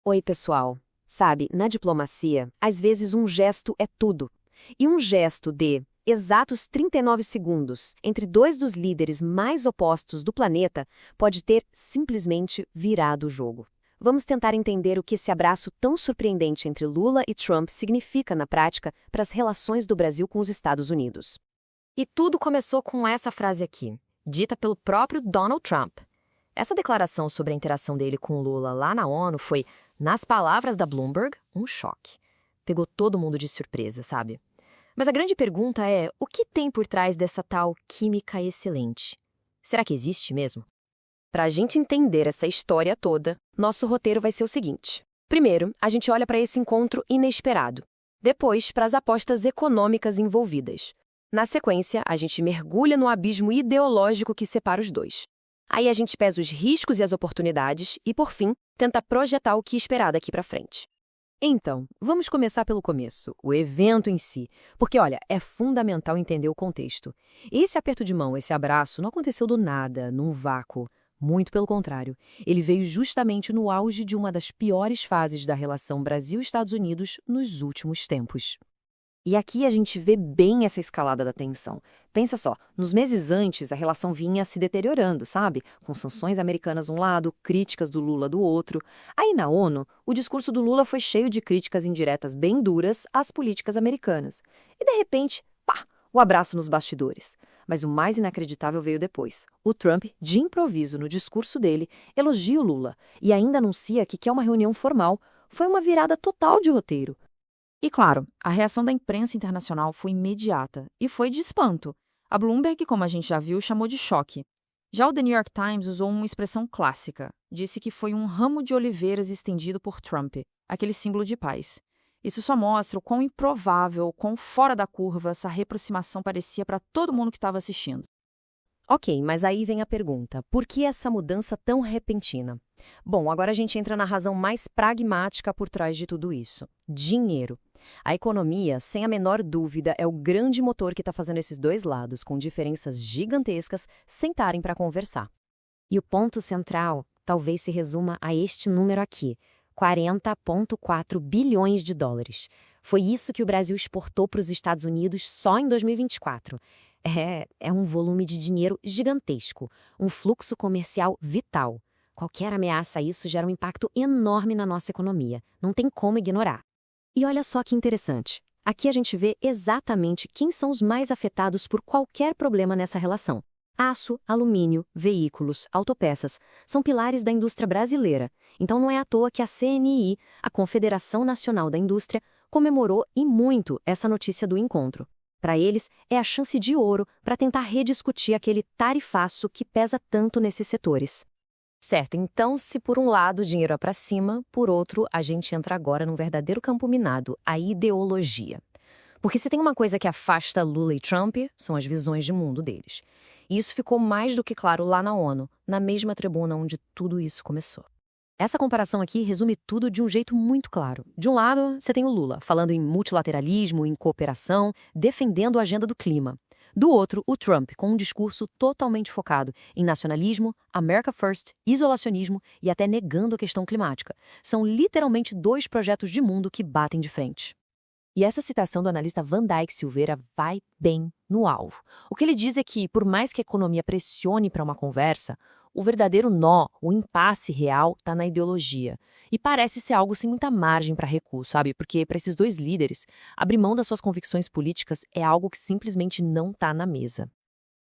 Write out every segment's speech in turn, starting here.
Oi, pessoal. Sabe, na diplomacia, às vezes um gesto é tudo. E um gesto de exatos 39 segundos entre dois dos líderes mais opostos do planeta pode ter simplesmente virado o jogo. Vamos tentar entender o que esse abraço tão surpreendente entre Lula e Trump significa na prática para as relações do Brasil com os Estados Unidos. E tudo começou com essa frase aqui, dita pelo próprio Donald Trump. Essa declaração sobre a interação dele com Lula lá na ONU foi, nas palavras da Bloomberg, um choque. Pegou todo mundo de surpresa, sabe? Mas a grande pergunta é, o que tem por trás dessa tal química excelente? Será que existe mesmo? Para a gente entender essa história toda, nosso roteiro vai ser o seguinte. Primeiro, a gente olha para esse encontro inesperado. Depois, para as apostas econômicas envolvidas. Na sequência, a gente mergulha no abismo ideológico que separa os dois. Aí a gente pesa os riscos e as oportunidades e, por fim, tenta projetar o que esperar daqui para frente. Então, vamos começar pelo começo, o evento em si. Porque, olha, é fundamental entender o contexto. Esse aperto de mão, esse abraço, não aconteceu do nada, num vácuo. Muito pelo contrário. Ele veio justamente no auge de uma das piores fases da relação Brasil-Estados Unidos nos últimos tempos. E aqui a gente vê bem essa escalada da tensão. Pensa só, nos meses antes a relação vinha se deteriorando, sabe? Com sanções americanas de um lado, críticas do Lula do outro. Aí na ONU, o discurso do Lula foi cheio de críticas indiretas bem duras às políticas americanas. E de repente, pá, o abraço nos bastidores. Mas o mais inacreditável veio depois. O Trump, de improviso no discurso dele, elogia o Lula e ainda anuncia que quer uma reunião formal. Foi uma virada total de roteiro. E claro, a reação da imprensa internacional foi imediata e foi de espanto. A Bloomberg, como a gente já viu, chamou de choque. Já o The New York Times usou uma expressão clássica. Disse que foi um ramo de oliveiras estendido por Trump, aquele símbolo de paz. Isso só mostra o quão improvável, quão fora da curva essa reaproximação parecia para todo mundo que estava assistindo. Ok, mas aí vem a pergunta, por que essa mudança tão repentina? Bom, agora a gente entra na razão mais pragmática por trás de tudo isso. Dinheiro. A economia, sem a menor dúvida, é o grande motor que está fazendo esses dois lados, com diferenças gigantescas, sentarem para conversar. E o ponto central talvez se resuma a este número aqui, 40,4 bilhões de dólares. Foi isso que o Brasil exportou para os Estados Unidos só em 2024. É um volume de dinheiro gigantesco, um fluxo comercial vital. Qualquer ameaça a isso gera um impacto enorme na nossa economia, não tem como ignorar. E olha só que interessante, aqui a gente vê exatamente quem são os mais afetados por qualquer problema nessa relação. Aço, alumínio, veículos, autopeças são pilares da indústria brasileira, então não é à toa que a CNI, a Confederação Nacional da Indústria, comemorou e muito essa notícia do encontro. Para eles, é a chance de ouro para tentar rediscutir aquele tarifaço que pesa tanto nesses setores. Certo, então, se por um lado o dinheiro é para cima, por outro, a gente entra agora num verdadeiro campo minado, a ideologia. Porque se tem uma coisa que afasta Lula e Trump, são as visões de mundo deles. E isso ficou mais do que claro lá na ONU, na mesma tribuna onde tudo isso começou. Essa comparação aqui resume tudo de um jeito muito claro. De um lado, você tem o Lula, falando em multilateralismo, em cooperação, defendendo a agenda do clima. Do outro, o Trump, com um discurso totalmente focado em nacionalismo, America First, isolacionismo e até negando a questão climática. São literalmente dois projetos de mundo que batem de frente. E essa citação do analista Van Dijk Silveira vai bem no alvo. O que ele diz é que, por mais que a economia pressione para uma conversa, o verdadeiro nó, o impasse real, está na ideologia. E parece ser algo sem muita margem para recuo, sabe? Porque para esses dois líderes, abrir mão das suas convicções políticas é algo que simplesmente não está na mesa.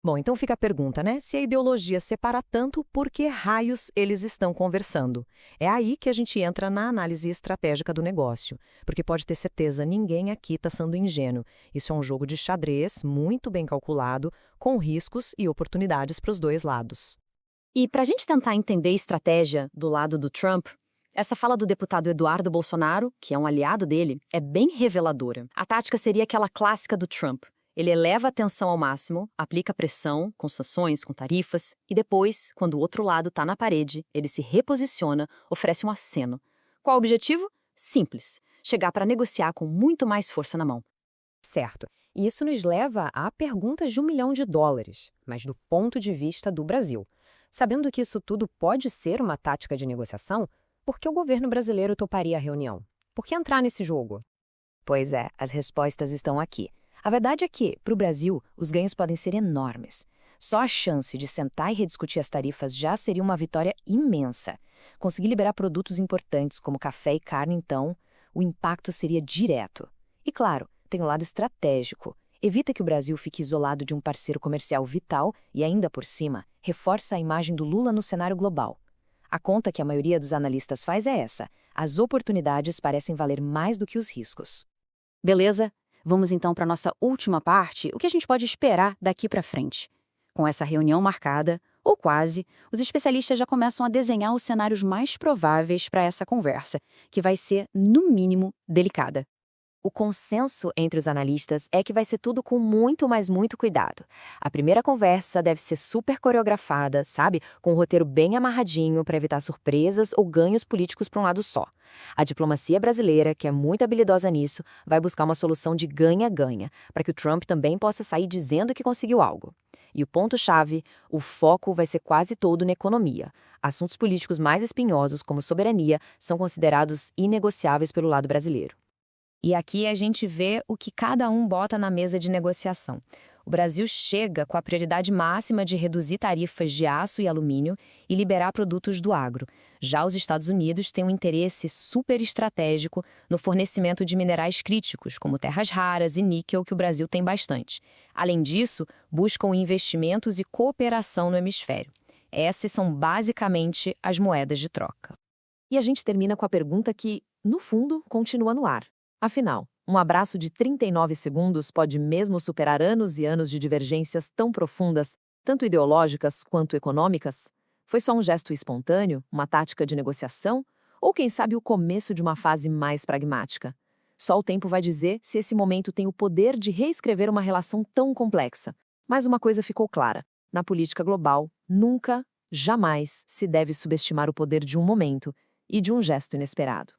Bom, então fica a pergunta, né? Se a ideologia separa tanto, por que raios eles estão conversando? É aí que a gente entra na análise estratégica do negócio. Porque pode ter certeza, ninguém aqui está sendo ingênuo. Isso é um jogo de xadrez muito bem calculado, com riscos e oportunidades para os dois lados. E para a gente tentar entender a estratégia do lado do Trump, essa fala do deputado Eduardo Bolsonaro, que é um aliado dele, é bem reveladora. A tática seria aquela clássica do Trump. Ele eleva a tensão ao máximo, aplica pressão, com sanções, com tarifas, e depois, quando o outro lado está na parede, ele se reposiciona, oferece um aceno. Qual o objetivo? Simples, chegar para negociar com muito mais força na mão. Certo. E isso nos leva a perguntas de $1 milhão, mas do ponto de vista do Brasil. Sabendo que isso tudo pode ser uma tática de negociação, por que o governo brasileiro toparia a reunião? Por que entrar nesse jogo? Pois é, as respostas estão aqui. A verdade é que, para o Brasil, os ganhos podem ser enormes. Só a chance de sentar e rediscutir as tarifas já seria uma vitória imensa. Conseguir liberar produtos importantes como café e carne, então, o impacto seria direto. E claro, tem o lado estratégico. Evita que o Brasil fique isolado de um parceiro comercial vital e, ainda por cima, reforça a imagem do Lula no cenário global. A conta que a maioria dos analistas faz é essa: as oportunidades parecem valer mais do que os riscos. Beleza? Vamos então para a nossa última parte, o que a gente pode esperar daqui para frente. Com essa reunião marcada, ou quase, os especialistas já começam a desenhar os cenários mais prováveis para essa conversa, que vai ser, no mínimo, delicada. O consenso entre os analistas é que vai ser tudo com muito, mas muito cuidado. A primeira conversa deve ser super coreografada, sabe? Com um roteiro bem amarradinho para evitar surpresas ou ganhos políticos para um lado só. A diplomacia brasileira, que é muito habilidosa nisso, vai buscar uma solução de ganha-ganha, para que o Trump também possa sair dizendo que conseguiu algo. E o ponto-chave, o foco vai ser quase todo na economia. Assuntos políticos mais espinhosos, como soberania, são considerados inegociáveis pelo lado brasileiro. E aqui a gente vê o que cada um bota na mesa de negociação. O Brasil chega com a prioridade máxima de reduzir tarifas de aço e alumínio e liberar produtos do agro. Já os Estados Unidos têm um interesse super estratégico no fornecimento de minerais críticos, como terras raras e níquel, que o Brasil tem bastante. Além disso, buscam investimentos e cooperação no hemisfério. Essas são basicamente as moedas de troca. E a gente termina com a pergunta que, no fundo, continua no ar. Afinal, um abraço de 39 segundos pode mesmo superar anos e anos de divergências tão profundas, tanto ideológicas quanto econômicas? Foi só um gesto espontâneo, uma tática de negociação? Ou quem sabe o começo de uma fase mais pragmática? Só o tempo vai dizer se esse momento tem o poder de reescrever uma relação tão complexa. Mas uma coisa ficou clara: na política global, nunca, jamais se deve subestimar o poder de um momento e de um gesto inesperado.